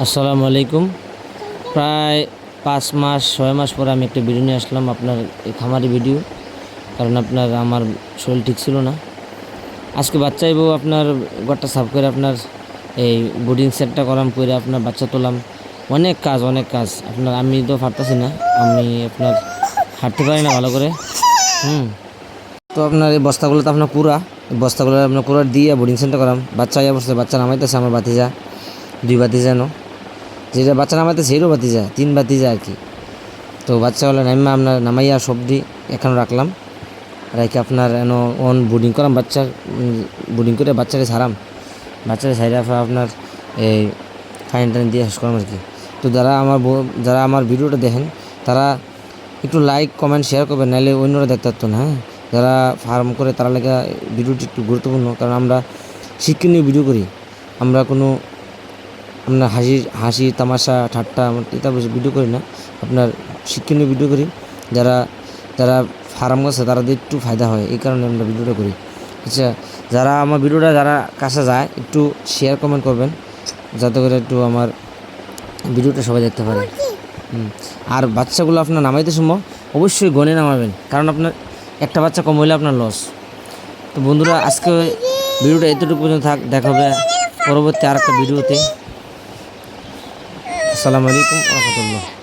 আসসালামু আলাইকুম। প্রায় 5 মাস 6 মাস পরে আমি একটা ভিডিও নিয়ে আসলাম, আপনার এই খামারি ভিডিও। কারণ আপনার আমার শরীর ঠিক ছিল না। আজকে বাচ্চা আইবো, আপনার ঘরটা সাফ করে আপনার এই বোর্ডিং সেটটা করাম করে আপনার বাচ্চা তোলাম। অনেক কাজ আপনার, আমি তো পারতাছি না, আমি আপনার হাঁটতে পারি না ভালো করে। তো আপনার এই বস্তাগুলো তো আপনার পুরা, এই বস্তাগুলো আপনার পুরা দিয়ে বোর্ডিং সেটটা করাম। বাচ্চা আইয়া বসছে, বাচ্চা নামাইতেছে আমার বাতিজা, 2 বাতিজা নো, যেটা বাচ্চা নামাইতে সেইরও বাতিজা, 3 বাতিজা আর কি। তো বাচ্চা হলে নাইমা আপনার নামাইয়া সবজি এখানে রাখলাম, রেখে আপনার এন অন বোর্ডিং করাম। বাচ্চার বোর্ডিং করে বাচ্চাকে ছাড়াম, বাচ্চাকে ছাড়া আপনার এই ফাইন টাইন দিয়ে শেষ করাম আর কি। তো যারা আমার ভিডিওটা দেখেন তারা একটু লাইক কমেন্ট শেয়ার করবেন, নাহলে অন্যরা দেখতে পারতো না। হ্যাঁ, যারা ফার্ম করে তারা লেগে ভিডিওটি একটু গুরুত্বপূর্ণ, কারণ আমরা শিক্ষণীয় ভিডিও করি। আমরা কোনো আপনার হাসি তামাশা ঠাট্টা এটা ভিডিও করি না, আপনার শিক্ষণীয় ভিডিও করি। যারা যারা ফার্ম করছে তারা একটু ফায়দা হয়, এই কারণে আমরা ভিডিওটা করি। আচ্ছা, যারা আমার ভিডিওটা যারা কাছে যায় একটু শেয়ার কমেন্ট করবেন, যাতে করে একটু আমার ভিডিওটা সবাই দেখতে পারে। আর বাচ্চাগুলো আপনার নামাইতে সময় অবশ্যই গনে নামাবেন, কারণ আপনার একটা বাচ্চা কম হইলে আপনার লস। তো বন্ধুরা, আজকে ভিডিওটা এতটুকু পর্যন্ত থাক, দেখা হবে পরবর্তী আর একটা ভিডিওতে। আসসালামু আলাইকুম ওয়া রাহমাতুল্লাহ।